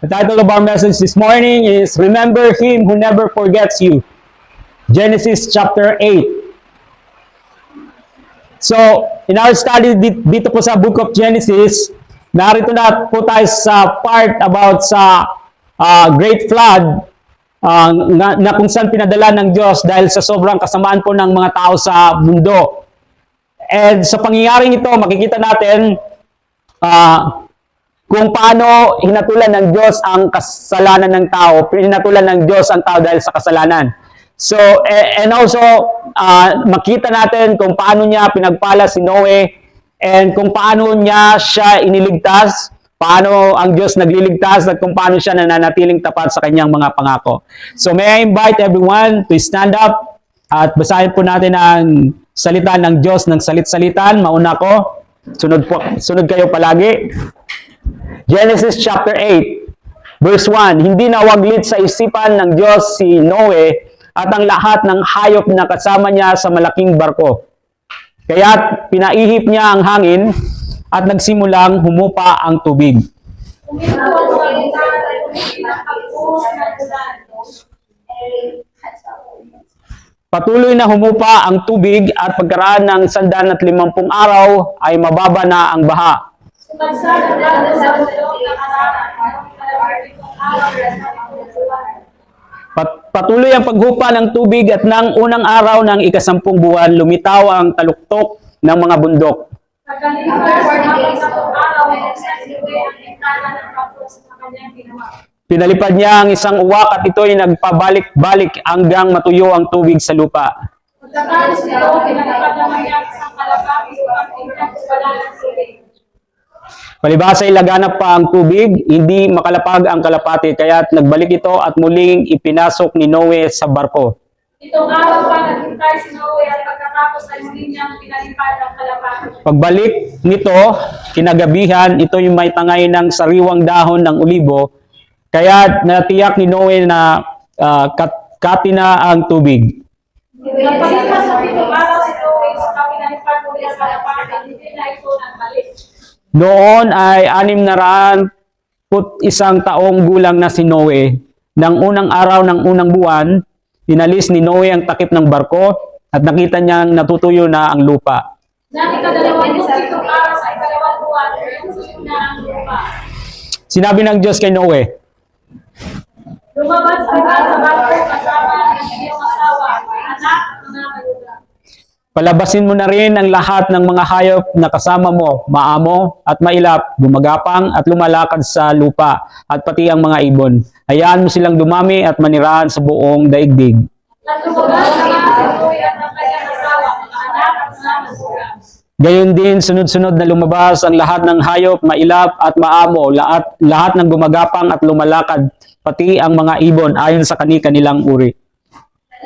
The title of our message this morning is Remember Him Who Never Forgets You. Genesis chapter 8. So, in our study dito po sa Book of Genesis, narito na po tayo sa part about sa Great Flood na kung saan pinadala ng Diyos dahil sa sobrang kasamaan po ng mga tao sa mundo. And sa pangyayaring ito, makikita natin kung paano hinatulan ng Diyos ang kasalanan ng tao. Hinatulan ng Diyos ang tao dahil sa kasalanan. So, and also, makita natin kung paano niya pinagpala si Noe and kung paano niya siya iniligtas, paano ang Diyos nagliligtas at kung paano siya nananatiling tapat sa kanyang mga pangako. So, may I invite everyone to stand up at basahin po natin ang salita ng Diyos ng salit-salitan. Mauna ko. Sunod kayo palagi. Genesis chapter 8, verse 1. Hindi nawaglit sa isipan ng Diyos si Noe at ang lahat ng hayop na kasama niya sa malaking barko. Kaya't pinaihip niya ang hangin at nagsimulang humupa ang tubig. Patuloy na humupa ang tubig at pagkaraan ng 150 araw ay mababa na ang baha. Patuloy ang paghupa ng tubig at ng unang araw ng ika-10 buwan, lumitaw ang taluktok ng mga bundok. Pinalipad niya ang isang uwak at ito'y nagpabalik-balik hanggang matuyo ang tubig sa lupa. Palibhasa ay laganap pa ang tubig, hindi makalapag ang kalapati, kaya't nagbalik ito at muling ipinasok ni Noe sa barko. Itong araw pa naghintay si Noe at pagkatapos ay muli niyang pinalipad ang kalapati. Pagbalik nito, kinagabihan, ito'y may tangay ng sariwang dahon ng olibo, kaya't natiyak ni Noe na kati na ang tubig. Nagpalipas sa 7 araw si Noe sa pinalipad muli ang kalapati, hindi na ito nagbalik. Noon ay 601 taong gulang na si Noe. Nang unang araw ng unang buwan, inalis ni Noe ang takip ng barko at nakita niyang natutuyo na ang lupa. Nang ika-27 araw sa ika-2 buwan, natutuyo na ang lupa. Sinabi ng Diyos kay Noe, Lumabas ka sa barko kasama ng iyong asawa, anak at mga magulang. palabasin mo na rin ang lahat ng mga hayop na kasama mo, maamo at mailap, gumagapang at lumalakad sa lupa, at pati ang mga ibon. Hayaan mo silang dumami at manirahan sa buong daigdig. At lumabas na nga si Noe at ang kanyang asawa, mga anak at mga magulang. Gayon din, sunod-sunod na lumabas ang lahat ng hayop, mailap at maamo, lahat ng gumagapang at lumalakad, pati ang mga ibon ayon sa kani-kanilang uri.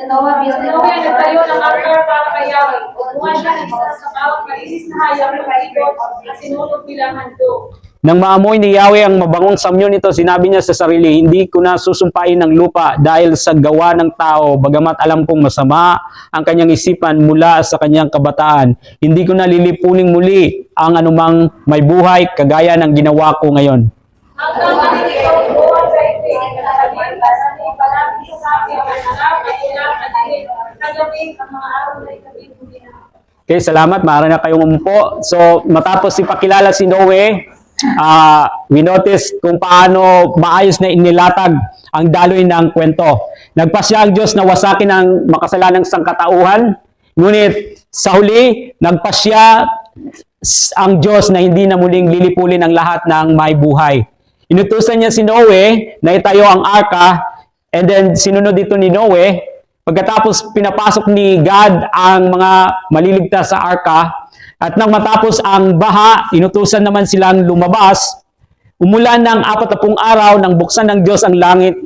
Noe nagtayo ng altar para kay Yahweh. Kumuha siya ng isa sa bawat malinis na hayop ng ibon at sinulog bilang handog. Nang maamoy ni Yahweh ang mabangong samyo nito, sinabi niya sa sarili, hindi ko na susumpain ng lupa dahil sa gawa ng tao, bagamat alam kong masama ang kanyang isipan mula sa kanyang kabataan. Hindi ko na lilipuning muli ang anumang may buhay kagaya ng ginawa ko ngayon. Hanggang malilitaw ang buwan sa ibig, katabi at sa palagi sa sabi ang anak at ilang at ilig, kagabi ang mga araw na ikabi muli na. Okay, salamat. Maaari na kayong umupo. So, matapos ipakilala si Noe, we notice kung paano maayos na inilatag ang daloy ng kwento. Nagpasya ang Diyos na wasakin ang makasalanang sangkatauhan, ngunit sa huli, nagpasya ang Diyos na hindi na muling lilipulin ang lahat ng may buhay. Inutusan niya si Noe na itayo ang arka, and then sinunod dito ni Noe. Pagkatapos pinapasok ni God ang mga maliligtas sa arka, at nang matapos ang baha, inutusan naman silang lumabas. Umulan ng 40 araw nang buksan ng Diyos ang langit.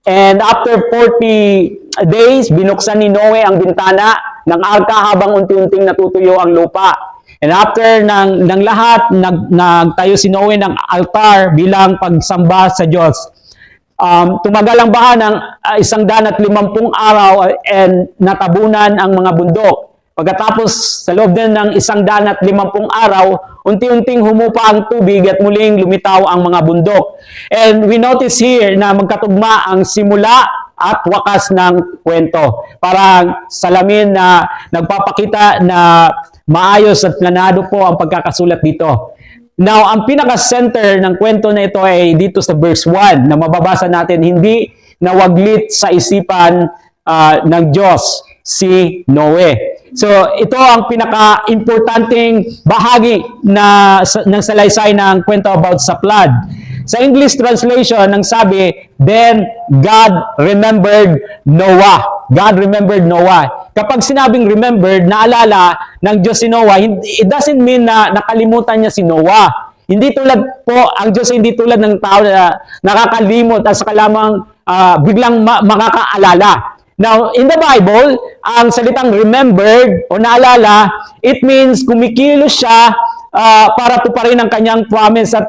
And after 40 days, binuksan ni Noe ang bintana ng arka habang unti-unting natutuyo ang lupa. And after ng lahat, nagtayo si Noe ng altar bilang pagsamba sa Diyos. Tumagal ang baha ng 150 araw and natabunan ang mga bundok. Pagkatapos sa loob din ng 150 araw, unti-unting humupa ang tubig at muling lumitaw ang mga bundok. And we notice here na magkatugma ang simula at wakas ng kwento. Parang salamin na nagpapakita na maayos at planado po ang pagkakasulat dito. Now, ang pinaka-center ng kwento na ito ay dito sa verse 1 na mababasa natin, hindi nawaglit sa isipan ng Diyos si Noe. So, ito ang pinaka-importanting bahagi ng salaysay ng kwento about sa flood. Sa English translation, ang sabi, then God remembered Noah. God remembered Noah. Kapag sinabing remembered, naalala ng Diyos si Noah, it doesn't mean na nakalimutan niya si Noah. Hindi tulad po, ang Diyos hindi tulad ng tao na nakakalimot at saka lamang biglang makakaalala. Now, in the Bible, ang salitang remembered o naalala, it means kumikilos siya para tuparin ang kanyang promise at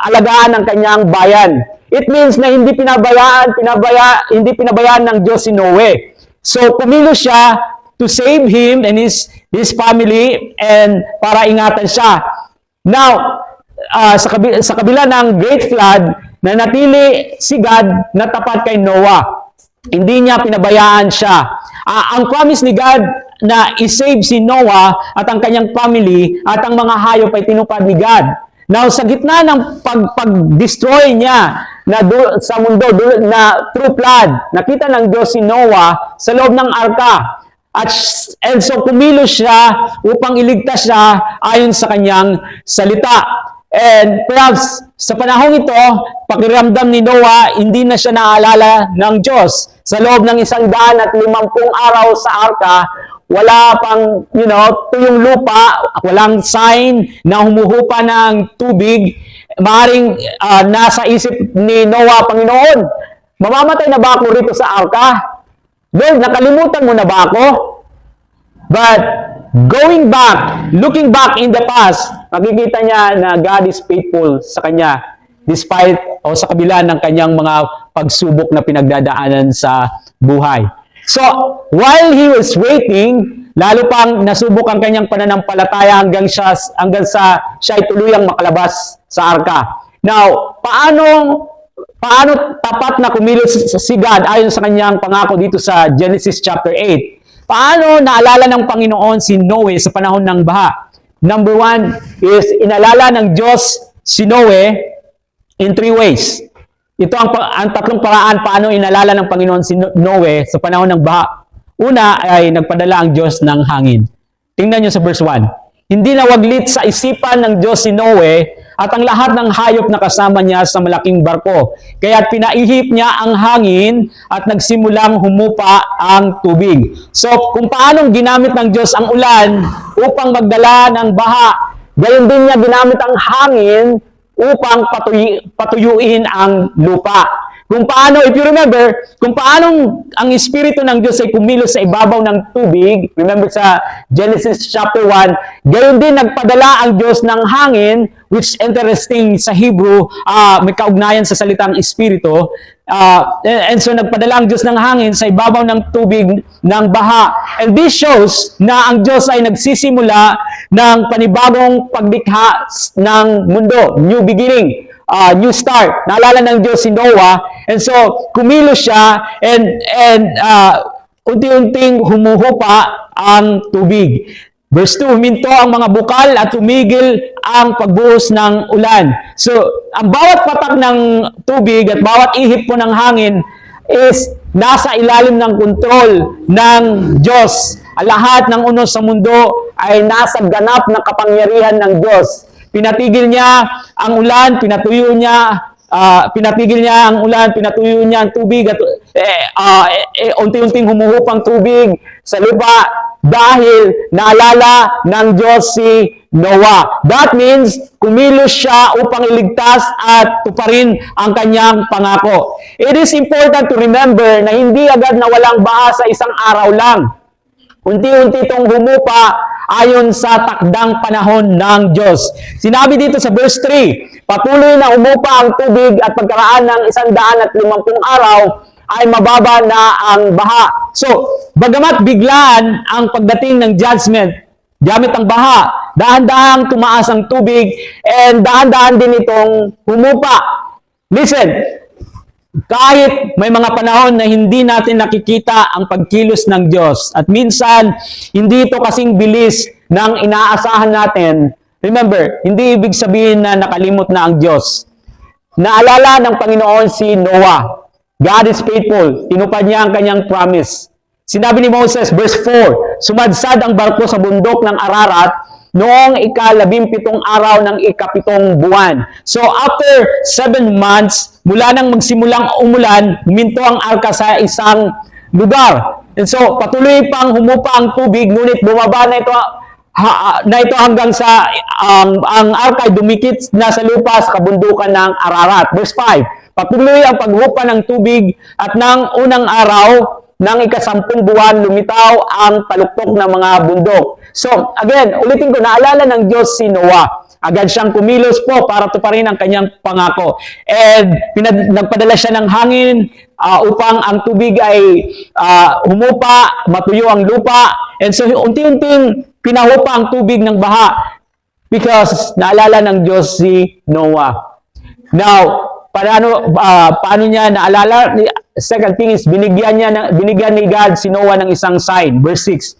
alagaan ang kanyang bayan. It means na hindi pinabayaan ng Diyos si Noe. So, kumilos siya to save him and his family and para ingatan siya. Now, sa kabila ng great flood, nanatili si God na tapat kay Noah. Hindi niya pinabayaan siya. Ang promise ni God na i-save si Noah at ang kanyang family at ang mga hayop ay tinupad ni God. Now, sa gitna ng pag-destroy niya sa mundo na through flood, nakita ng Diyos si Noah sa loob ng arka. And so, kumilos siya upang iligtas siya ayon sa kanyang salita. And perhaps sa panahong ito, pakiramdam ni Noah, hindi na siya naaalala ng Diyos. Sa loob ng 150 araw sa arka, wala pang, tuyong lupa, walang sign na humuhupa ng tubig. Maaring nasa isip ni Noah, Panginoon, mamamatay na ba ako rito sa arka? Lord, nakalimutan mo na ba ako? But going back, looking back in the past, makikita niya na God is faithful sa kanya despite o sa kabila ng kanyang mga pagsubok na pinagdadaanan sa buhay. So, while he was waiting, lalo pang nasubok ang kanyang pananampalataya hanggang sa siya ay tuluyang makalabas sa arka. Now, paano tapat na kumilos si God ayon sa kanyang pangako dito sa Genesis chapter 8? Paano naalala ng Panginoon si Noe sa panahon ng baha? Number 1 is inalala ng Diyos si Noe in 3 ways. Ito ang tatlong paraan paano inalala ng Panginoon si Noe sa panahon ng baha. Una ay nagpadala ang Diyos ng hangin. Tingnan nyo sa verse 1. Hindi nawaglit sa isipan ng Diyos si Noe at ang lahat ng hayop na kasama niya sa malaking barko. Kaya't pinaihip niya ang hangin at nagsimulang humupa ang tubig. So, kung paano ginamit ng Diyos ang ulan upang magdala ng baha, gayon din niya ginamit ang hangin upang patuyuin ang lupa. Kung paano, if you remember, kung paano ang Espiritu ng Diyos ay kumilos sa ibabaw ng tubig, remember sa Genesis chapter 1, gayon din nagpadala ang Diyos ng hangin, which interesting sa Hebrew, may kaugnayan sa salitang Espiritu, and so nagpadala ang Diyos ng hangin sa ibabaw ng tubig ng baha. And this shows na ang Diyos ay nagsisimula ng panibagong paglikha ng mundo, new beginning. New start. Naalala ng Diyos si Noah. And so, kumilos siya and unti-unting humuhupa ang tubig. Verse 2, huminto ang mga bukal at tumigil ang pagbuhos ng ulan. So, ang bawat patak ng tubig at bawat ihip po ng hangin is nasa ilalim ng kontrol ng Diyos. Lahat ng unos sa mundo ay nasa ganap na kapangyarihan ng Diyos. Pinatigil niya ang ulan, pinatuyo niya ang tubig at unti-unting humuhupang tubig sa lupa dahil naalala ng Diyos si Noah. That means kumilos siya upang iligtas at tuparin ang kanyang pangako. It is important to remember na hindi agad nawalang baha sa isang araw lang. Unti-unti itong humupa ayon sa takdang panahon ng Diyos. Sinabi dito sa verse 3, patuloy na humupa ang tubig at pagkaraan ng 150 araw ay mababa na ang baha. So, Bagamat biglaan ang pagdating ng judgment, gamit ang baha, dahan-dahang tumaas ang tubig, and dahan-dahan din itong humupa. Listen, kahit may mga panahon na hindi natin nakikita ang pagkilos ng Diyos, at minsan, hindi ito kasing bilis ng inaasahan natin. Remember, hindi ibig sabihin na nakalimot na ang Diyos. Naalala ng Panginoon si Noah. God is faithful. Tinupad niya ang kanyang promise. Sinabi ni Moses, verse 4, sumadsad ang barko sa bundok ng Ararat noong ika-17 araw ng ika-7 buwan. So after 7 months, mula nang magsimulang umulan, huminto ang arka sa isang lugar. And so patuloy pang humupa ang tubig, ngunit bumaba na ito hanggang sa ang arka ay dumikit na sa lupa sa kabundukan ng Ararat. Verse 5, patuloy ang paghupa ng tubig at ng unang araw ng ika-10 buwan, lumitaw ang taluktok ng mga bundok. So, again, ulitin ko, naalala ng Diyos si Noah. Agad siyang kumilos po para tuparin ang kanyang pangako. And nagpadala siya ng hangin upang ang tubig ay humupa, matuyo ang lupa. And so, unti-unting pinahupa ang tubig ng baha because naalala ng Diyos si Noah. Now, paano niya naalala? Second thing is, binigyan ni God si Noah ng isang sign. Verse 6.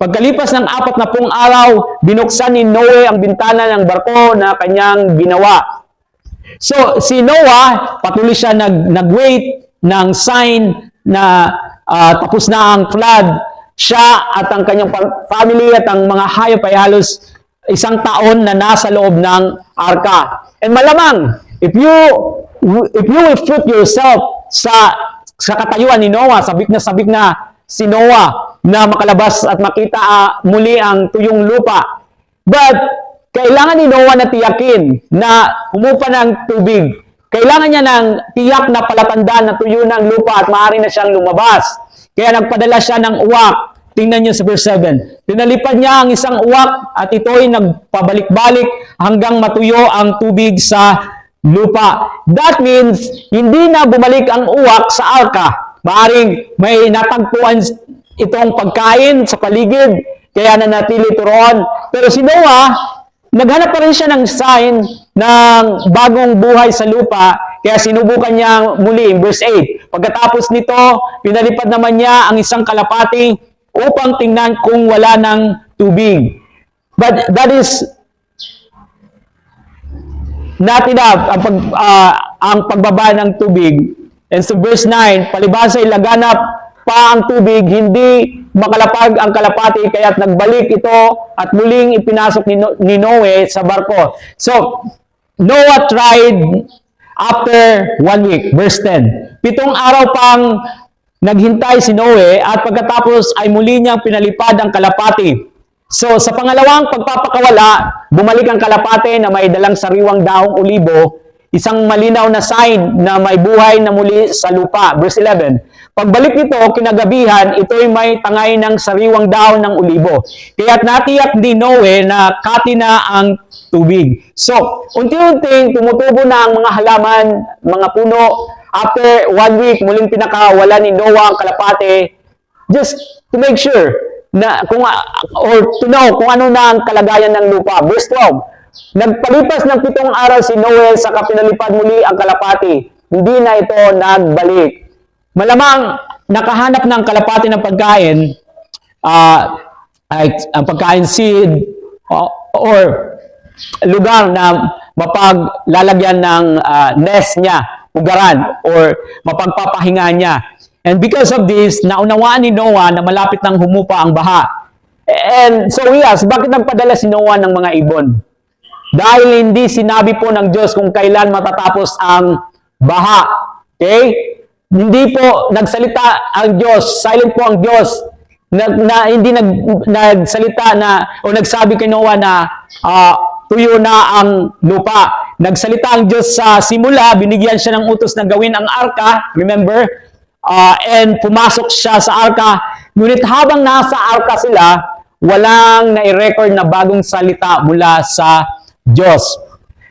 Pagkalipas ng 40 araw, binuksan ni Noe ang bintana ng barko na kanyang ginawa. So, si Noah, patuloy siya nag-wait ng sign na tapos na ang flood. Siya at ang kanyang family at ang mga hayop ay halos 1 taon na nasa loob ng arka. And malamang, if you will put yourself sa katayuan ni Noah, sabik na si Noah na makalabas at makita muli ang tuyong lupa. But, kailangan ni Noah na tiyakin na humupa ng tubig. Kailangan niya ng tiyak na palatandaan na tuyo ng lupa at maaari na siyang lumabas. Kaya nagpadala siya ng uwak. Tingnan niyo sa verse 7. Pinalipad niya ang isang uwak at ito'y nagpabalik-balik hanggang matuyo ang tubig sa lupa. That means, hindi na bumalik ang uwak sa arka. Maaring may natagpuan itong pagkain sa paligid, kaya nanatili ito roon. Pero si Noah, naghanap pa rin siya ng sign ng bagong buhay sa lupa, kaya sinubukan niya muli, verse 8. Pagkatapos nito, pinalipad naman niya ang isang kalapati upang tingnan kung wala ng tubig. But that is not enough ang pagbaba ng tubig. And so verse 9, palibhasa ay laganap pa ang tubig, hindi makalapag ang kalapati, kaya't nagbalik ito at muling ipinasok ni Noe sa barko. So, Noah tried after 1 week, verse 10. 7 araw pang naghintay si Noe at pagkatapos ay muli niyang pinalipad ang kalapati. So, sa pangalawang pagpapakawala, bumalik ang kalapate na may dalang sariwang dahong olibo, isang malinaw na sign na may buhay na muli sa lupa. Verse 11. Pagbalik nito, kinagabihan, ito'y may tangay ng sariwang dahon ng olibo. Kaya't natiyak ni Noe na kati na ang tubig. So, unti-unting tumutubo na ang mga halaman, mga puno. After 1 week, muling pinakawala ni Noah ang kalapate, just to make sure na or to know kung ano na ang kalagayan ng lupa. Verse 12. Nagpalipas ng 7 araw si Noe sa pinalipad muli ang kalapati. Hindi na ito nagbalik. Malamang nakahanap ng kalapati ng pagkain, ang pagkain seed or lugar na mapaglalagyan ng nest niya, ugaran, or mapagpapahinga niya. And because of this, naunawaan ni Noah na malapit nang humupa ang baha. And so we ask, bakit nagpadala si Noah ng mga ibon? Dahil hindi sinabi po ng Diyos kung kailan matatapos ang baha. Okay? Hindi po nagsalita ang Diyos, silent po ang Diyos, hindi nagsalita na, o nagsabi kay Noah na tuyo na ang lupa. Nagsalita ang Diyos sa simula, binigyan siya ng utos na gawin ang arka, remember? And pumasok siya sa arka. Ngunit habang nasa arka sila, walang nai-record na bagong salita mula sa Diyos.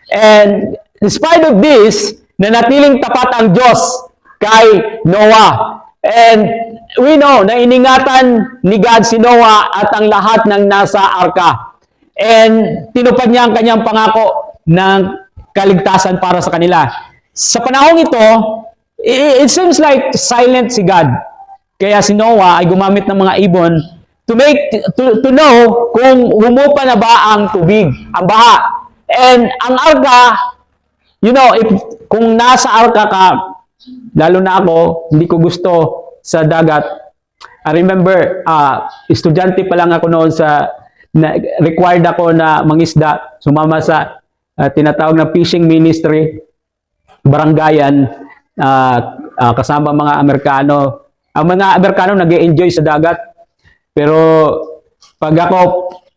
And in spite of this, nanatiling tapat ang Diyos kay Noah. And we know na iningatan ni God si Noah at ang lahat ng nasa arka. And tinupad niya ang kanyang pangako ng kaligtasan para sa kanila. Sa panahong ito, it seems like silent si God. Kaya si Noah ay gumamit ng mga ibon to know kung humupa na ba ang tubig, ang baha. And ang arka, you know, kung nasa arka ka, lalo na ako, hindi ko gusto sa dagat. I remember, estudyante pa lang ako noon required ako na mangisda, sumama sa tinatawag na fishing ministry, barangayan, kasama mga Amerikano. Ang mga Amerikano nag-e-enjoy sa dagat. Pero pag ako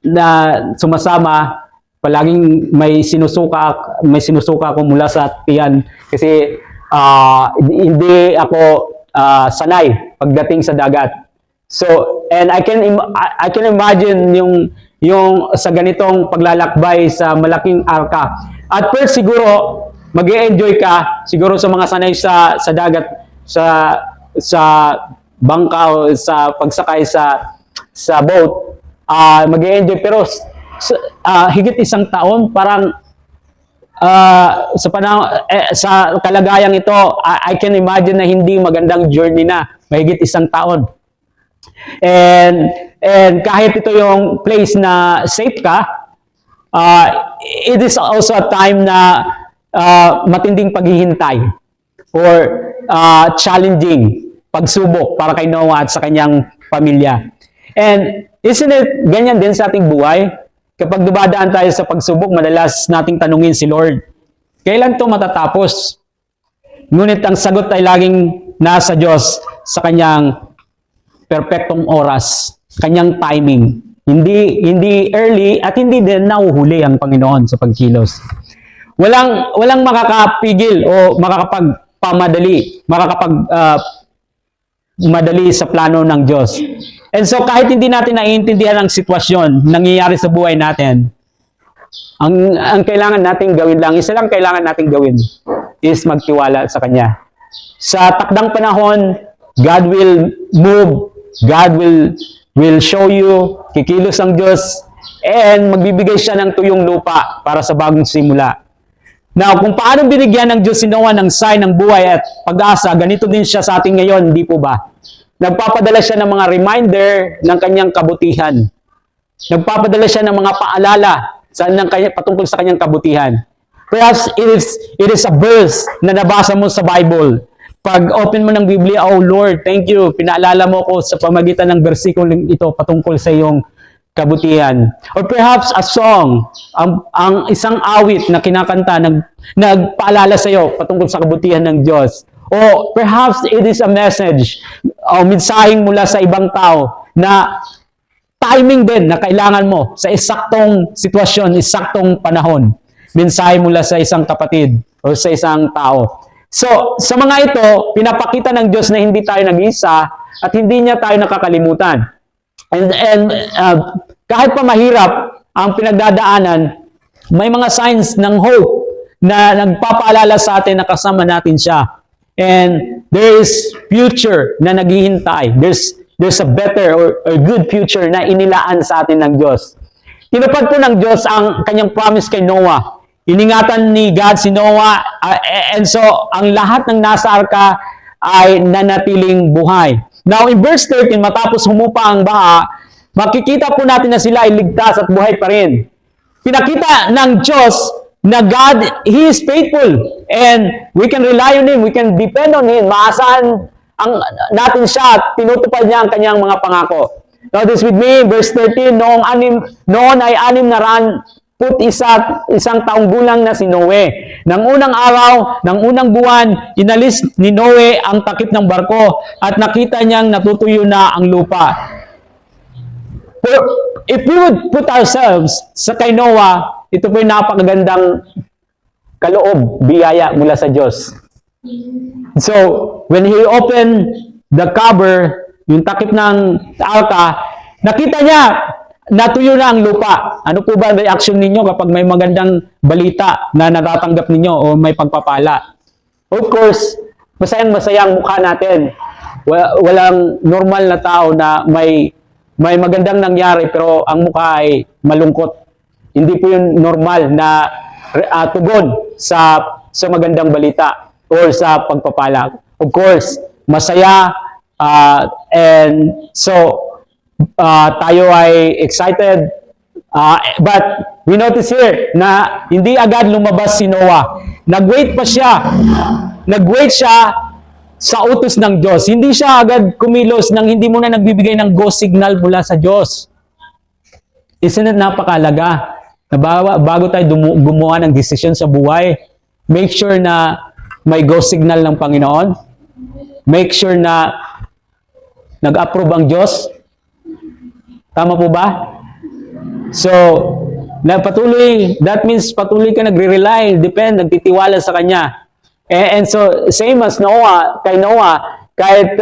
na sumasama, palaging may sinusuka ako mula sa tiyan kasi hindi ako sanay pagdating sa dagat. So, and I can imagine yung sa ganitong paglalakbay sa malaking arka. At first siguro mag-e-enjoy ka siguro sa mga sanay sa dagat, sa bangka o sa pagsakay sa boat. Mag-e-enjoy pero higit isang taon parang sa kalagayang ito, I can imagine na hindi magandang journey na, mahigit isang taon. And kahit ito yung place na safe ka, it is also a time na matinding paghihintay or challenging pagsubok para kay Noah at sa kanyang pamilya. And isn't it ganyan din sa ating buhay? Kapag dumadaan tayo sa pagsubok, madalas nating tanungin si Lord, kailan to matatapos? Ngunit ang sagot ay laging nasa Diyos sa kanyang perpektong oras, kanyang timing. Hindi early at hindi din nahuhuli ang Panginoon sa pagkilos. Walang makakapigil o madali sa plano ng Diyos. And so kahit hindi natin naiintindihan ang sitwasyon nangyayari sa buhay natin, ang kailangan nating gawin lang, isa lang kailangan nating gawin is magtiwala sa Kanya. Sa takdang panahon, God will move, God will show you, kikilos ang Diyos, and magbibigay siya ng tuyong lupa para sa bagong simula. Now, kung paano binigyan ng Diyos si Noah ng sign ng buhay at pag-asa, ganito din siya sa ating ngayon, hindi po ba? Nagpapadala siya ng mga reminder ng kanyang kabutihan. Nagpapadala siya ng mga paalala patungkol sa kanyang kabutihan. Perhaps it is a verse na nabasa mo sa Bible. Pag open mo ng Biblia, oh Lord, thank you. Pinaalala mo ko sa pamagitan ng bersikulo ito patungkol sa iyong kabutihan. Or perhaps a song, ang isang awit na kinakanta, nagpaalala sa iyo patungkol sa kabutihan ng Diyos. O perhaps it is a message o mensaheng mula sa ibang tao na timing din na kailangan mo sa eksaktong sitwasyon, eksaktong panahon. Mensahe mula sa isang kapatid o sa isang tao. So, sa mga ito, pinapakita ng Diyos na hindi tayo nag-iisa at hindi niya tayo nakakalimutan. And kahit pa mahirap ang pinagdadaanan, may mga signs ng hope na nagpapaalala sa atin na kasama natin siya. And there is future na naghihintay. There's a better or good future na inilaan sa atin ng Diyos. Tinupad po ng Diyos ang kanyang promise kay Noah. Iningatan ni God si Noah, and so ang lahat ng nasa arka ay nanatiling buhay. Now in verse 13, matapos humupa ang baha, makikita po natin na sila ay ligtas at buhay pa rin. Pinakita ng Diyos na God, He is faithful and we can rely on Him, we can depend on Him. Maasahan natin siya at tinutupad niya ang kanyang mga pangako. Notice with me, verse 13, noon ay 6 na isang taong gulang na si Noe. Nang unang araw, ng unang buwan, inalis ni Noe ang takip ng barko at nakita niyang natutuyo na ang lupa. Pero if we would put ourselves sa kay Noah, ito po yung napakagandang kaloob, biyaya mula sa Diyos. So, when he opened the cover, yung takip ng arka, nakita niya, natuyo na ang lupa. Ano po ba ang reaction ninyo kapag may magandang balita na natatanggap ninyo o may pagpapala? Of course, masayang-masaya ang mukha natin. Walang normal na tao na may magandang nangyari pero ang mukha ay malungkot. Hindi po yun normal na tugon sa magandang balita or sa pagpapala. Of course, masaya and so tayo ay excited. But we notice here na hindi agad lumabas si Noah. Nag-wait pa siya. Nag-wait siya sa utos ng Diyos. Hindi siya agad kumilos nang hindi muna nagbibigay ng go signal mula sa Diyos. Isn't it napakalaga? Na bago tayo gumawa ng desisyon sa buhay, make sure na may go signal ng Panginoon. Make sure na nag-approve ang Diyos. Tama po ba? So, that means patuloy ka nagre-rely, nagtitiwala sa Kanya. And so, same as kay Noah, kahit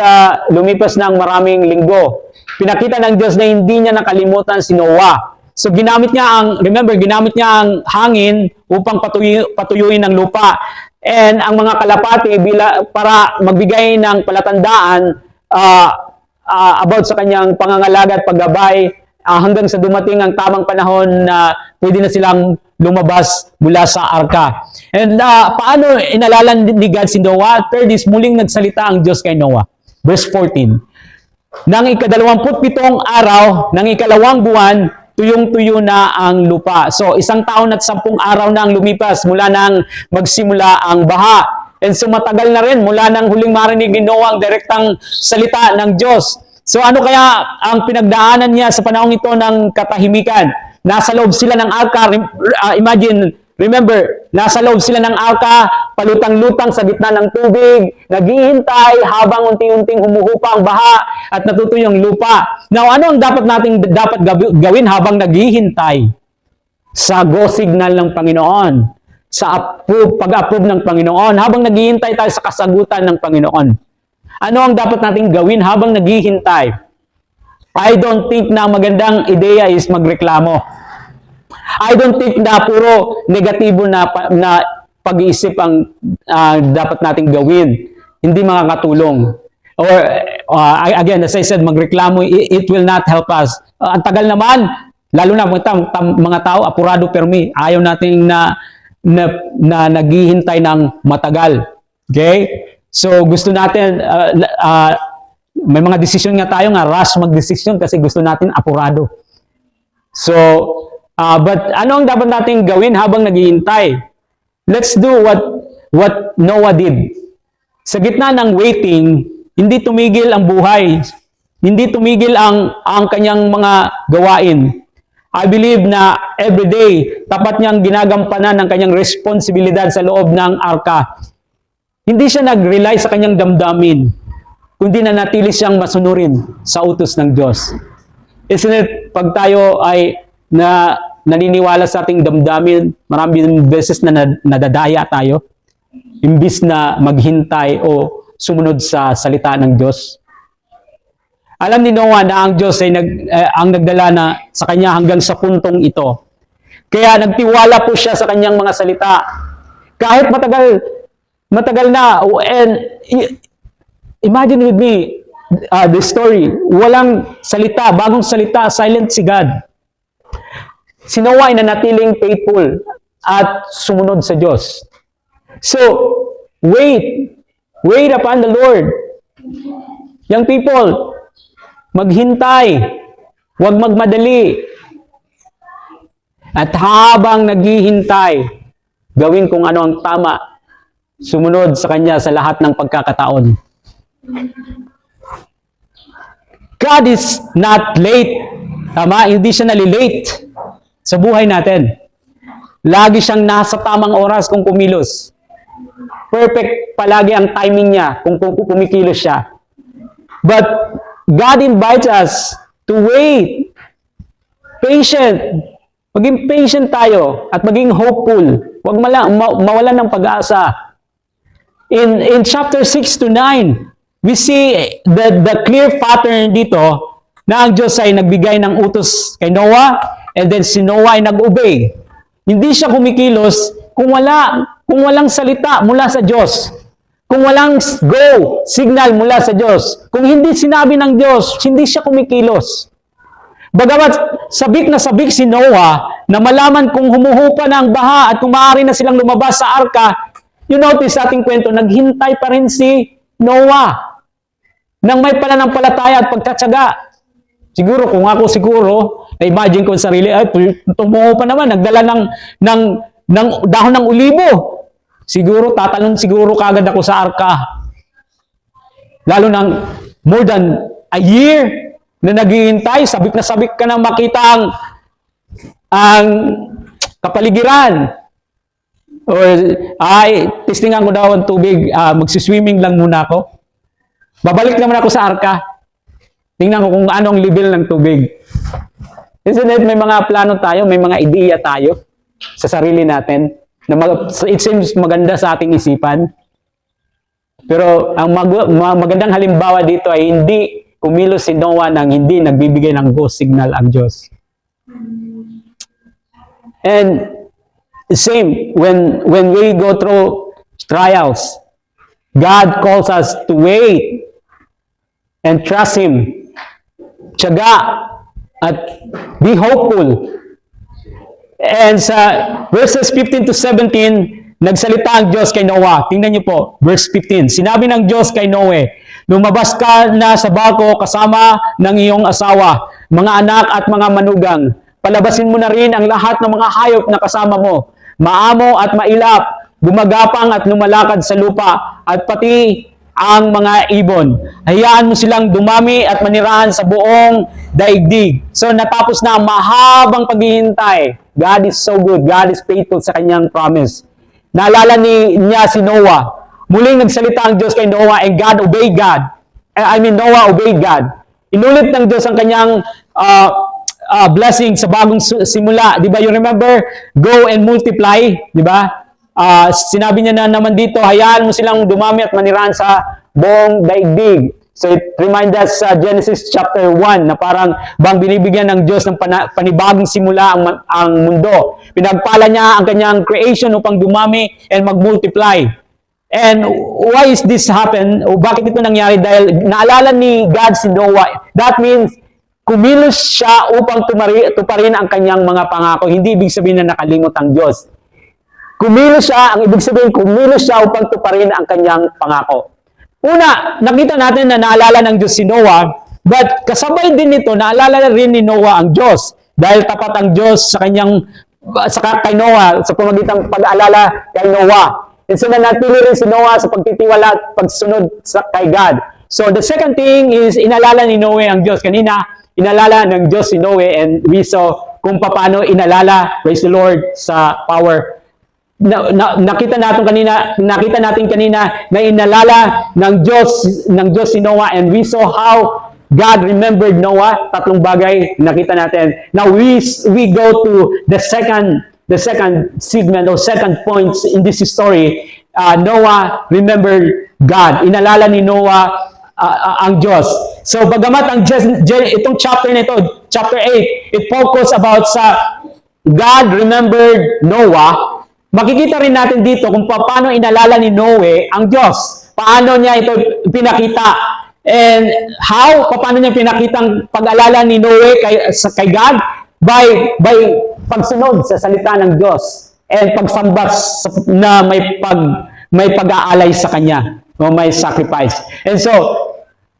lumipas ng maraming linggo, pinakita ng Diyos na hindi niya nakalimutan si Noah. So, ginamit niya ang hangin upang patuyuin ng lupa. And ang mga kalapati para magbigay ng palatandaan about sa kanyang pangangalaga at paggabay hanggang sa dumating ang tamang panahon na pwede na silang lumabas mula sa arka. And paano inalala ni God si Noah? Third is, muling nagsalita ang Diyos kay Noah. Verse 14. Nang ika-27 araw, ng ikalawang buwan, tuyong-tuyo na ang lupa. So, 1 taon at 10 araw na ang lumipas mula nang magsimula ang baha. And so, matagal na rin mula nang huling marinig ni Noah ang direktang salita ng Diyos. So, ano kaya ang pinagdaanan niya sa panahong ito ng katahimikan? Nasa loob sila ng arka. Remember, nasa loob sila ng arka, palutang-lutang sa gitna ng tubig, naghihintay habang unti-unting humuhupa ang baha at natutuyo ang lupa. Now, ano ang dapat gawin habang naghihintay? Sa go signal ng Panginoon, sa pag-approve ng Panginoon, habang naghihintay tayo sa kasagutan ng Panginoon. Ano ang dapat nating gawin habang naghihintay? I don't think na magandang ideya is magreklamo. I don't think na puro negatibo na pag-iisip ang dapat nating gawin. Hindi makakatulong. Or again, as I said, magreklamo, it will not help us. Ang tagal naman, lalo na mga tao, apurado permi. Ayaw nating na naghihintay ng matagal. Okay? So gusto natin, may mga desisyon nga tayo nga, rush mag-desisyon kasi gusto natin apurado. So, but ano ang dapat natin gawin habang naghihintay? Let's do what Noah did. Sa gitna ng waiting, hindi tumigil ang buhay. Hindi tumigil ang kanyang mga gawain. I believe na everyday, tapat niyang ginagampanan ng kanyang responsibilidad sa loob ng arka. Hindi siya nag-rely sa kanyang damdamin, kundi nanatili siyang masunurin sa utos ng Diyos. Isn't it, pag tayo ay naniniwala sa ating damdamin, maraming beses na nadadaya tayo, imbis na maghintay o sumunod sa salita ng Diyos. Alam ni Noah na ang Diyos ay ang nagdala na sa kanya hanggang sa puntong ito. Kaya nagtiwala po siya sa kanyang mga salita. Kahit matagal na, and imagine with me the story. Walang salita, bagong salita, silent si God. Si Noah ay nanatiling faithful at sumunod sa Diyos. So, wait upon the Lord. Young people, maghintay, huwag magmadali. At habang naghihintay, gawin kung ano ang tama, sumunod sa Kanya sa lahat ng pagkakataon. God is not late. Tama? Hindi siya nalilate sa buhay natin. Lagi siyang nasa tamang oras kung kumilos. Perfect palagi ang timing niya kung kumikilos siya. But God invites us to wait. Patient. Maging patient tayo at maging hopeful. Huwag mawalan ng pag-asa. In chapter 6 to 9, we see the clear pattern dito na ang Diyos ay nagbigay ng utos kay Noah and then si Noah ay nag-obey. Hindi siya kumikilos kung walang salita mula sa Diyos. kung walang go, signal mula sa Diyos, kung hindi sinabi ng Diyos, hindi siya kumikilos. Bagamat sabik na sabik si Noah na malaman kung humuhupa na ang baha at kung maaari na silang lumabas sa arka, you notice sa ating kwento, naghintay pa rin si Noah nang may pananampalataya at pagtatsaga. Siguro, kung ako siguro, na-imagine ko sa sarili, ay, tumuho pa naman, nagdala ng dahon ng ulibo. Siguro, tatalon siguro kagad ako sa arka. Lalo ng more than a year na naghihintay, sabik na sabik ka na makita ang kapaligiran. O, ay, testingan ko daw ang tubig, magsiswimming lang muna ako. Babalik naman ako sa arka. Tingnan ko kung anong level ng tubig. Isn't it, may mga plano tayo, may mga ideya tayo sa sarili natin na it seems maganda sa ating isipan. Pero ang magandang halimbawa dito ay hindi kumilos si Noah nang hindi nagbibigay ng go signal ang Diyos. And same, when we go through trials, God calls us to wait and trust Him. Tiyaga at be hopeful. And sa verses 15 to 17, nagsalita ang Diyos kay Noah. Tingnan niyo po, verse 15. Sinabi ng Diyos kay Noe, lumabas ka na sa barko kasama ng iyong asawa, mga anak at mga manugang. Palabasin mo na rin ang lahat ng mga hayop na kasama mo, maamo at mailap, gumagapang at lumalakad sa lupa, at pati ang mga ibon. Hayaan mo silang dumami at manirahan sa buong daigdig. So natapos na ang mahabang paghihintay. God is so good. God is faithful sa kanyang promise. Naalala niya si Noah. Muling nagsalita ang Diyos kay Noah and God obeyed God. Noah obeyed God. Inulit ng Diyos ang kanyang blessing sa bagong simula. Di ba? You remember? Go and multiply. Di ba? Sinabi niya na naman dito, hayaan mo silang dumami at manirahan sa buong daigdig. So it reminds us sa Genesis chapter 1 na parang bang binibigyan ng Diyos ng panibagong simula ang mundo. Pinagpala niya ang kanyang creation upang dumami and mag-multiply. And why is this happen? O bakit ito nangyari? Dahil naalala ni God si Noah. That means kumilos siya upang tuparin ang kanyang mga pangako. Hindi ibig sabihin na nakalimot ang Diyos. Kumilos siya, ang ibig sabihin, kumilos siya upang tuparin ang kanyang pangako. Una, nakita natin na naalala ng Diyos si Noah, but kasabay din nito, naalala rin ni Noah ang Diyos. Dahil tapat ang Diyos sa kay Noah, sa pamagitan pag-aalala kay Noah. And so nanatili rin si Noah sa pagtitiwala at pagsunod kay God. So the second thing is, inalala ni Noe ang Diyos. Kanina, inalala ng Diyos si Noe, and we saw kung paano inalala, praise the Lord, sa power. Nakita natin kanina na inalala ng Diyos si Noah, and we saw how God remembered Noah. Tatlong bagay nakita natin. Now we go to the second segment or second points in this story. Noah remembered God. Inalala ni Noah ang Diyos. So bagamat itong chapter na ito, chapter 8, it focus about sa God remembered Noah. Makikita rin natin dito kung paano inalala ni Noe ang Diyos. Paano niya ito pinakita. And paano niya pinakitang pag-alala ni Noe kay God? By pagsunod sa salita ng Diyos. And pagsamba na may pag-aalay sa Kanya. O may sacrifice. And so,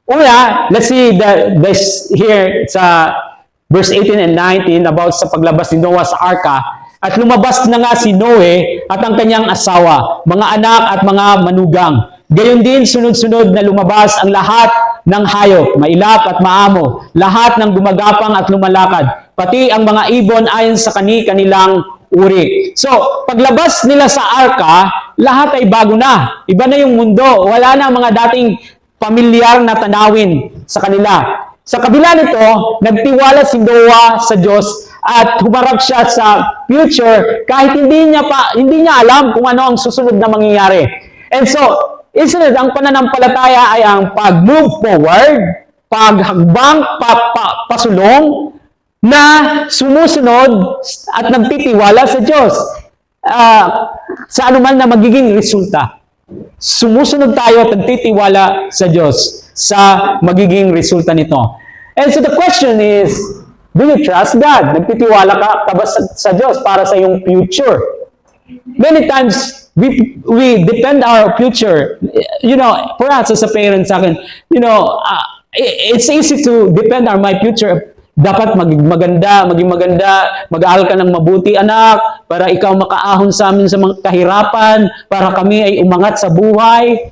una, let's see this here sa verse 18 and 19 about sa paglabas ni Noah sa arka. At lumabas na nga si Noe at ang kanyang asawa, mga anak at mga manugang. Gayon din sunod-sunod na lumabas ang lahat ng hayop, mailap at maamo, lahat ng gumagapang at lumalakad, pati ang mga ibon ayon sa kanilang uri. So, paglabas nila sa arka, lahat ay bago na. Iba na yung mundo. Wala na mga dating pamilyar na tanawin sa kanila. Sa kabila nito, nagtiwala si Noah sa Diyos at humarap siya sa future kahit hindi niya alam kung ano ang susunod na mangyayari. And so, isn't it, ang pananampalataya ay ang pag-move forward, paghagbang, pasulong, na sumusunod at nagtitiwala sa Diyos sa anuman na magiging resulta. sumusunod tayo at nagtitiwala sa Diyos sa magiging resulta nito. And so the question is, do you trust God? Nagtitiwala ka ba sa Diyos para sa iyong future? Many times, we depend our future. You know, perhaps as a parent sa akin, you know, it's easy to depend on my future. Dapat maging maganda, mag-aaral ka ng mabuti, anak, para ikaw makaahon sa amin sa mga kahirapan, para kami ay umangat sa buhay.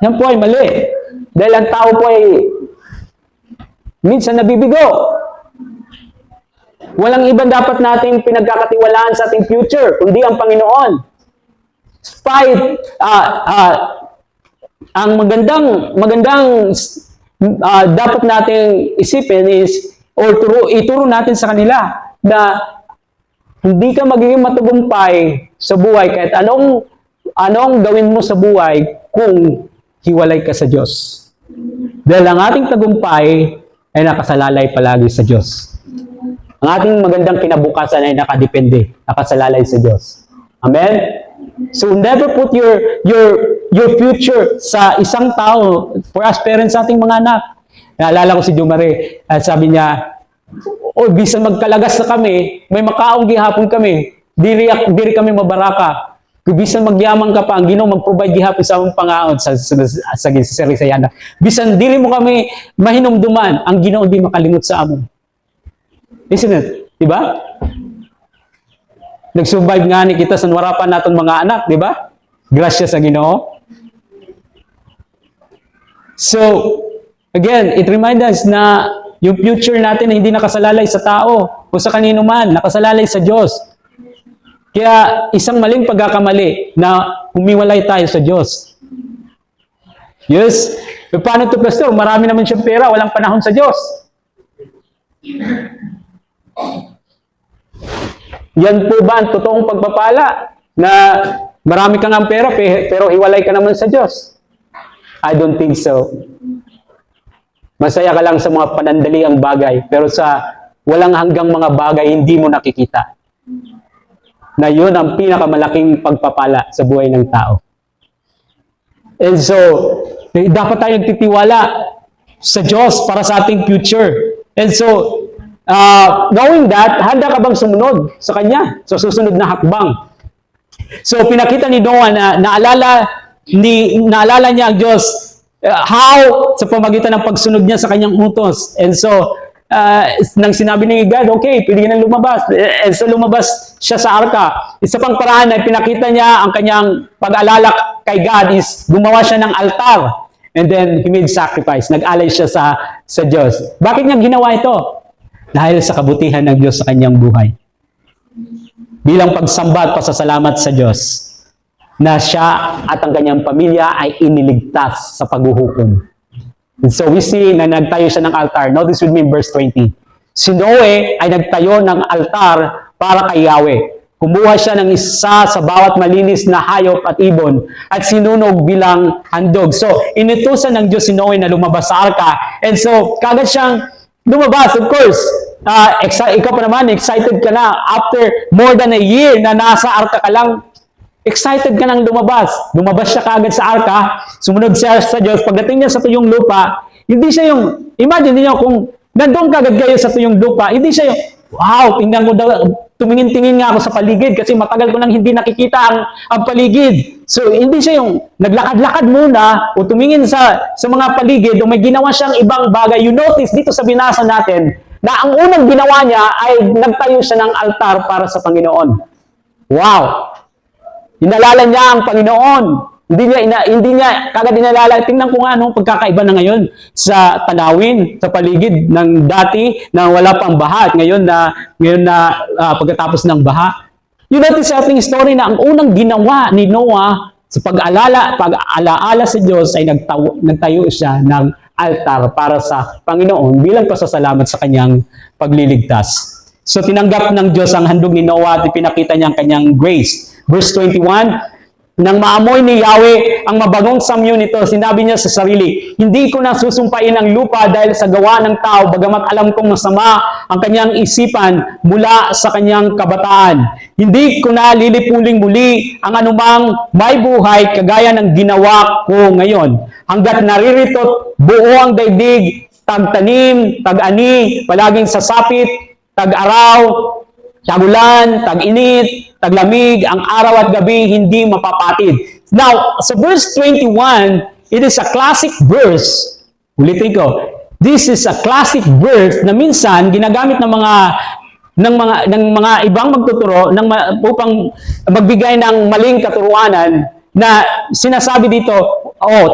Yan po ay mali. Dahil ang tao po ay minsan nabibigo. Walang ibang dapat nating pinagkakatiwalaan sa ating future, kundi ang Panginoon. Ang magandang dapat nating isipin is, or ituro natin sa kanila na hindi ka magiging matagumpay sa buhay kahit anong gawin mo sa buhay kung hiwalay ka sa Diyos. Dahil ang ating tagumpay ay nakasalalay palagi sa Diyos. Ang ating magandang kinabukasan ay nakasalalay sa Diyos. Amen? So never put your future sa isang tao. For us parents, sa ating mga anak. Naalala ko si Jumare, sabi niya, bisan magkalagas na kami, may makaong gihapon kami, diri kami mabaraka. Bisan magyaman ka pa, ang Ginoo mag-provide gihapon sa among pangaon sa Sarisayana. Bisan dili mo kami mahinumduman, ang Ginoo di makalimot sa amon. Isn't it? Diba? Nag-survive nga ni kita sa warapan naton mga anak, diba? Grasya sa Ginoo. So, again, it reminds us na yung future natin ay hindi nakasalalay sa tao o sa kanino man, nakasalalay sa Diyos. Kaya isang maling pagkakamali na humiwalay tayo sa Diyos. Yes? Paano to, Pastor? Marami naman siyang pera, walang panahon sa Diyos. Yan po ba ang totoong pagpapala na marami kang ang pera pero hiwalay ka naman sa Diyos? I don't think so. Masaya ka lang sa mga panandaliang bagay, pero sa walang hanggang mga bagay hindi mo nakikita. Na yun ang pinakamalaking pagpapala sa buhay ng tao. And so, dapat tayong titiwala sa Diyos para sa ating future. And so, knowing that, handa ka bang sumunod sa Kanya sa susunod na hakbang? So, pinakita ni Noah na naalala niya ang Diyos how sa pamagitan ng pagsunod niya sa kanyang utos. And so, nang sinabi ni God, okay, pwede ka nang lumabas. And so, lumabas siya sa arka. Isa pang paraan na pinakita niya ang kanyang pag-alala kay God is gumawa siya ng altar. And then, he made sacrifice. Nag-alay siya sa Diyos. Bakit niya ginawa ito? Dahil sa kabutihan ng Diyos sa kanyang buhay. Bilang pagsamba at pasasalamat sa Diyos na siya at ang kanyang pamilya ay iniligtas sa paghuhukom. And so we see na nagtayo siya ng altar. Notice with me verse 20. Si Noe ay nagtayo ng altar para kay Yahweh. Kumuha siya ng isa sa bawat malinis na hayop at ibon at sinunog bilang handog. So, inutusan ng Diyos si Noe na lumabas sa arka. And so, kagad siyang lumabas, of course. Ikaw pa naman, excited ka na. After more than a year na nasa arka ka lang, excited ka nang lumabas. Lumabas siya kaagad sa arka, sumunod siya sa Diyos. Pagdating niya sa tuyong lupa, hindi siya yung, imagine niyo kung nandun kaagad kayo sa tuyong lupa, hindi siya yung, wow, tingnan ko daw, tumingin-tingin nga ako sa paligid kasi matagal ko nang hindi nakikita ang paligid. So, hindi siya yung naglakad-lakad muna o tumingin sa mga paligid o may ginawa siyang ibang bagay. You notice dito sa binasa natin na ang unang ginawa niya ay nagtayo siya ng altar para sa Panginoon. Wow! Inalala niya ang Panginoon. Hindi niya kagad inalala. Tingnan ko nga anong pagkakaiba na ngayon sa tanawin, sa paligid ng dati na wala pang baha. Ngayon na pagkatapos ng baha. You notice sa ating story na ang unang ginawa ni Noah sa pag-alaala sa Diyos ay nagtayo siya ng altar para sa Panginoon bilang pasasalamat sa kanyang pagliligtas. So tinanggap ng Diyos ang handog ni Noah at ipinakita niya ang kanyang grace. Verse 21, Nang maamoy ni Yahweh ang mabagong samyo nito, sinabi niya sa sarili, hindi ko na susumpain ang lupa dahil sa gawa ng tao, bagamat alam kong masama ang kanyang isipan mula sa kanyang kabataan. Hindi ko na lilipuling muli ang anumang may buhay kagaya ng ginawa ko ngayon. Hanggat naririto't buo ang daigdig, tag-tanim, tag-ani, palaging sasapit, tag-araw, tag-ulan, tag-init, taglamig, ang araw at gabi hindi mapapatid. Now, sa verse 21, it is a classic verse. Ulitin ko. This is a classic verse na minsan ginagamit ng mga ibang magtuturo upang magbigay ng maling katuruanan na sinasabi dito,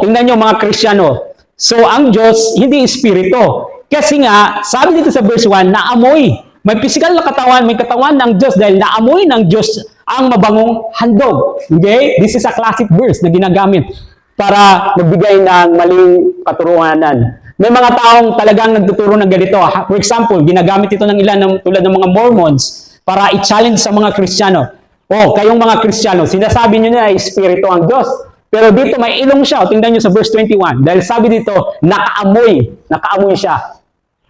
tingnan nyo mga Kristiyano. So, ang Diyos hindi espiritu. Kasi nga, sabi dito sa verse 1, naamoy. May physical na katawan, may katawan ng Diyos dahil naamoy ng Diyos ang mabangong handog. Okay? This is a classic verse na ginagamit para magbigay ng maling katuruanan. May mga taong talagang nagtuturo ng ganito. For example, ginagamit ito ng ilan tulad ng mga Mormons para i-challenge sa mga Kristiyano. Kayong mga Kristiyano, sinasabi nyo na espiritu ang Diyos. Pero dito may ilong siya. Tingnan nyo sa verse 21. Dahil sabi dito, nakaamoy siya.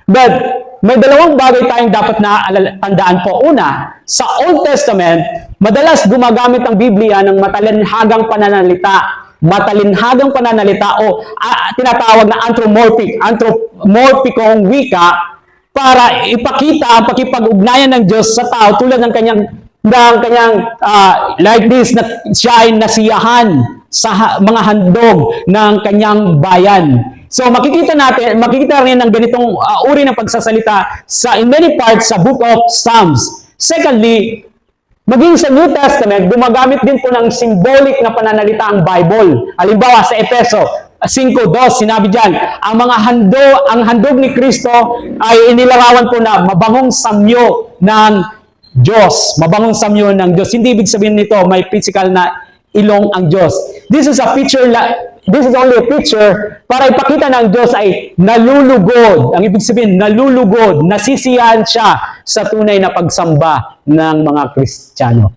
But, may dalawang bagay tayong dapat na tandaan po. Una, sa Old Testament, madalas gumagamit ang Biblia ng matalinhagang pananalita. Matalinhagang pananalita o tinatawag na anthropomorphicong wika para ipakita ang pakipag-ugnayan ng Diyos sa tao tulad ng kanyang like this, na siya ay nasiyahan sa mga handog ng kanyang bayan. So makikita rin ng ganitong uri ng pagsasalita in many parts sa Book of Psalms. Secondly, maging sa New Testament, gumagamit din po ng symbolic na pananalita ang Bible. Halimbawa sa Efeso 5:2, sinabi diyan, ang handog ni Kristo ay inilarawan po na mabangong samyo ng Diyos. Mabangong samyo ng Diyos. Hindi ibig sabihin nito may physical na ilong ang Diyos. This is only a picture para ipakita ng Diyos ay nalulugod. Ang ibig sabihin, nalulugod, nasisiyahan siya sa tunay na pagsamba ng mga Kristiyano.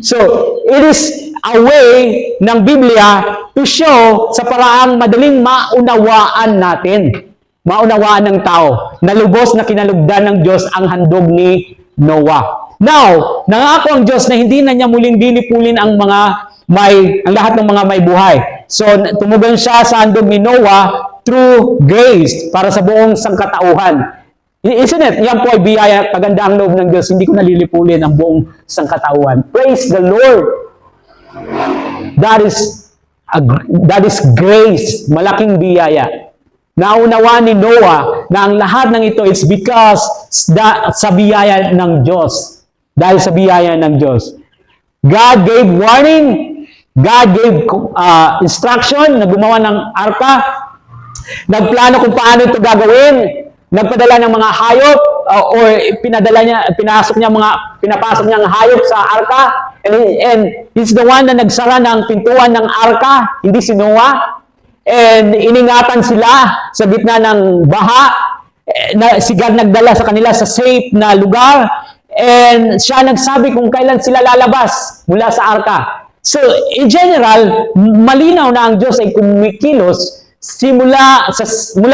So, it is a way ng Biblia to show sa paraang madaling maunawaan natin. Maunawaan ng tao na lubos na kinalugdan ng Diyos ang handog ni Noah. Now, nangako ang Diyos na hindi na niya muling dilipulin ang lahat ng mga may buhay. So, tumugon siya sa handog ni Noah through grace para sa buong sangkatauhan. Isn't it? Yan po ay biyaya, kagandaang loob ng Diyos. Hindi ko nalilipulin ang buong sangkatauhan. Praise the Lord! That is grace. Malaking biyaya. Naunawa ni Noah na ang lahat ng ito is because sa biyaya ng Diyos. Dahil sa biyaya ng Diyos. God gave warning. God gave instruction na gumawa ng arka. Nagplano kung paano ito gagawin. Nagpadala ng mga hayop or pinapasok niya ang hayop sa arka. And he's the one na nagsara ng pintuan ng arka, hindi si Noah. And iningatan sila sa gitna ng baha. Si God nagdala sa kanila sa safe na lugar. And siya nagsabi kung kailan sila lalabas mula sa arka. So, in general, malinaw na ang Diyos ay kumikilos mula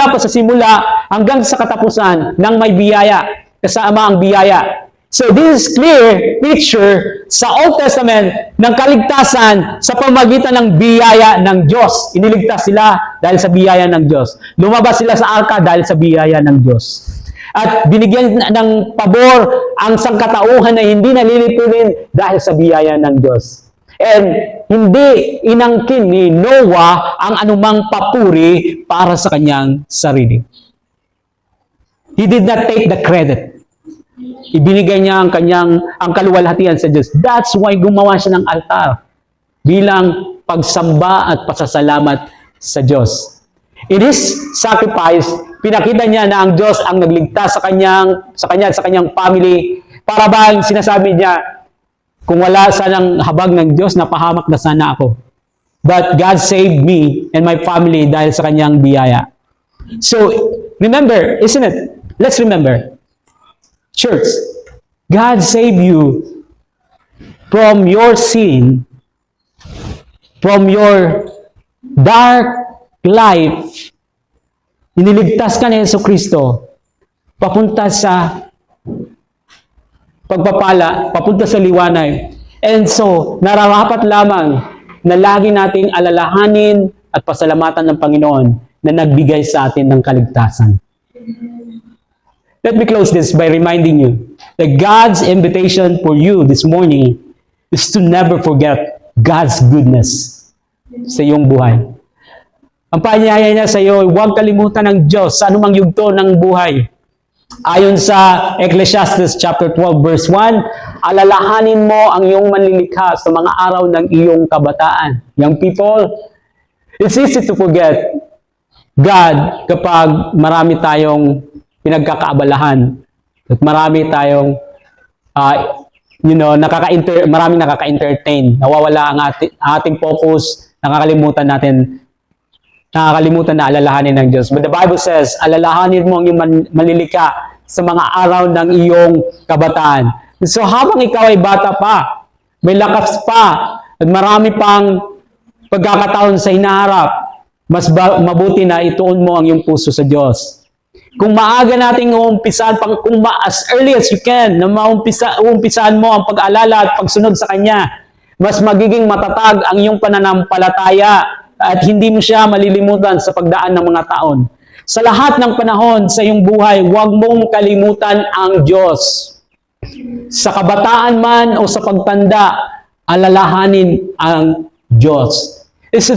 pa sa simula hanggang sa katapusan ng may biyaya, kasama ang biyaya. So, this is clear picture sa Old Testament ng kaligtasan sa pamagitan ng biyaya ng Diyos. Iniligtas sila dahil sa biyaya ng Diyos. Lumabas sila sa arka dahil sa biyaya ng Diyos. At binigyan ng pabor ang sangkatauhan na hindi nalilipulin dahil sa biyaya ng Diyos. And hindi inangkin ni Noah ang anumang papuri para sa kanyang sarili. He did not take the credit. Ibinigay niya ang kaluwalhatian sa Diyos. That's why gumawa siya ng altar bilang pagsamba at pasasalamat sa Diyos. In his sacrifice, pinakita niya na ang Diyos ang nagligtas sa kanyang family. Para bang sinasabi niya, kung wala sanang habag ng Diyos, napahamak na sana ako. But God saved me and my family dahil sa kanyang biyaya. So, remember, isn't it? Let's remember. Church, God saved you from your sin from your dark life, iniligtas ka ni Jesucristo papunta sa pagpapala, papunta sa liwanag. And so, nararapat lamang na lagi nating alalahanin at pasalamatan ng Panginoon na nagbigay sa atin ng kaligtasan. Let me close this by reminding you that God's invitation for you this morning is to never forget God's goodness sa iyong buhay. Ang paanyaya niya sa iyo, huwag kalimutan ng Diyos sa anumang yugto ng buhay. Ayon sa Ecclesiastes chapter 12 verse 1, alalahanin mo ang iyong manlilikha sa mga araw ng iyong kabataan. Young people, it's easy to forget God kapag marami tayong pinagkakaabalahan at marami tayong maraming nakaka-entertain. Nawawala ang ating focus, nakakalimutan na alalahanin ng Diyos. But the Bible says, alalahanin mo ang iyong malilika sa mga araw ng iyong kabataan. So habang ikaw ay bata pa, may lakas pa, at marami pang pagkakataon sa hinaharap, mas mabuti na ituon mo ang iyong puso sa Diyos. Kung maaga nating uumpisan, as early as you can, na uumpisan mo ang pag-alala at pagsunod sa Kanya, mas magiging matatag ang iyong pananampalataya at hindi mo siya malilimutan sa pagdaan ng mga taon. Sa lahat ng panahon sa iyong buhay, huwag mong kalimutan ang Diyos. Sa kabataan man o sa pagtanda, alalahanin ang Diyos. It's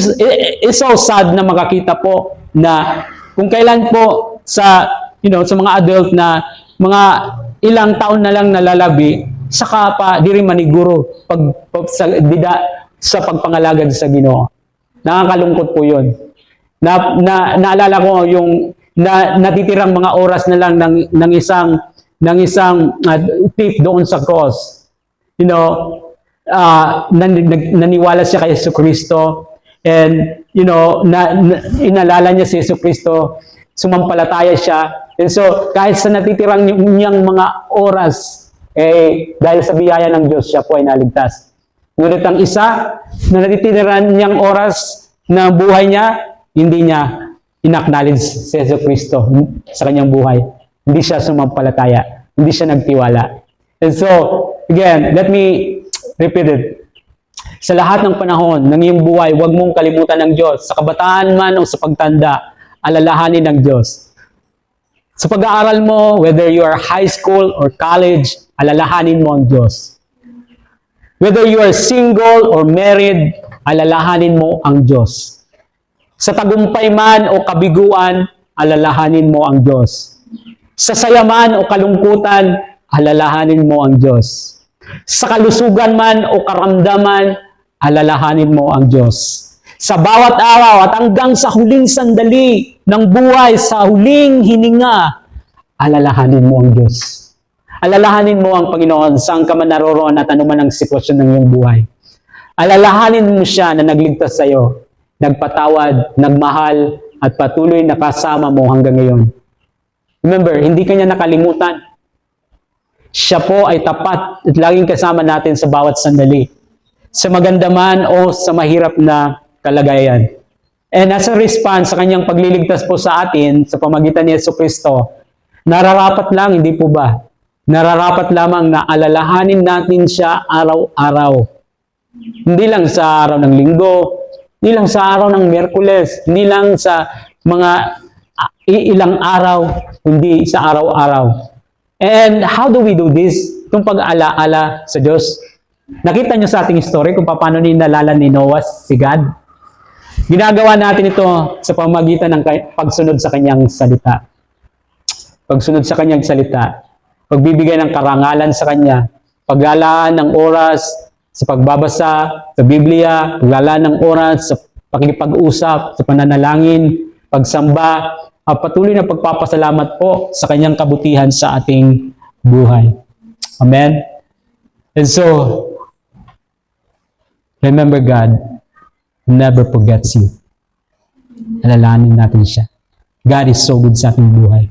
so sad na makakita po na kung kailan po sa mga adult na mga ilang taon na lang nalalabi, saka pa di rin maniguro sa pagpangalagad sa Ginoo. Nakakalungkot po yun. Naalala ko yung natitirang mga oras na lang ng isang thief doon sa cross. Naniwala siya kay Jesucristo, and inalala niya si Jesucristo, sumampalataya siya. And so, kahit sa natitirang niyang mga oras, dahil sa biyaya ng Diyos, siya po ay naligtas. Ngunit ang isa, na natitiran niyang oras na buhay niya, hindi niya in-acknowledge si Jesucristo sa kanyang buhay. Hindi siya sumampalataya. Hindi siya nagtiwala. And so, again, let me repeat it. Sa lahat ng panahon ng iyong buhay, huwag mong kalimutan ng Diyos. Sa kabataan man o sa pagtanda, alalahanin ng Diyos. Sa pag-aaral mo, whether you are high school or college, alalahanin mo ang Diyos. Whether you are single or married, alalahanin mo ang Diyos. Sa tagumpay man o kabiguan, alalahanin mo ang Diyos. Sa saya man o kalungkutan, alalahanin mo ang Diyos. Sa kalusugan man o karamdaman, alalahanin mo ang Diyos. Sa bawat araw at hanggang sa huling sandali ng buhay, sa huling hininga, alalahanin mo ang Diyos. Alalahanin mo ang Panginoon saan ka man naroroon at anuman ang sitwasyon ng iyong buhay. Alalahanin mo siya na nagligtas sa iyo, nagpatawad, nagmahal, at patuloy na kasama mo hanggang ngayon. Remember, hindi ka niya nakalimutan. Siya po ay tapat at laging kasama natin sa bawat sandali. Sa maganda man o sa mahirap na kalagayan. And as a response sa kanyang pagliligtas po sa atin, sa pamagitan ni Jesucristo, nararapat lang, hindi po ba? Nararapat lamang na alalahanin natin siya araw-araw. Hindi lang sa araw ng Linggo, hindi lang sa araw ng Miyerkules, hindi lang sa mga ilang araw, kundi sa araw-araw. And how do we do this? Itong pag-alaala sa Diyos. Nakita niyo sa ating story kung paano ninalala ni Noah si God? Ginagawa natin ito sa pamamagitan ng pagsunod sa kanyang salita. Pagsunod sa kanyang salita. Pagbibigay ng karangalan sa kanya. Paglalaan ng oras sa pagbabasa sa Biblia. Paglalaan ng oras sa pakikipag-usap, sa pananalangin, pagsamba, at patuloy na pagpapasalamat po sa kanyang kabutihan sa ating buhay. Amen? And so, remember God never forgets you. Alalahanin natin siya. God is so good sa ating buhay.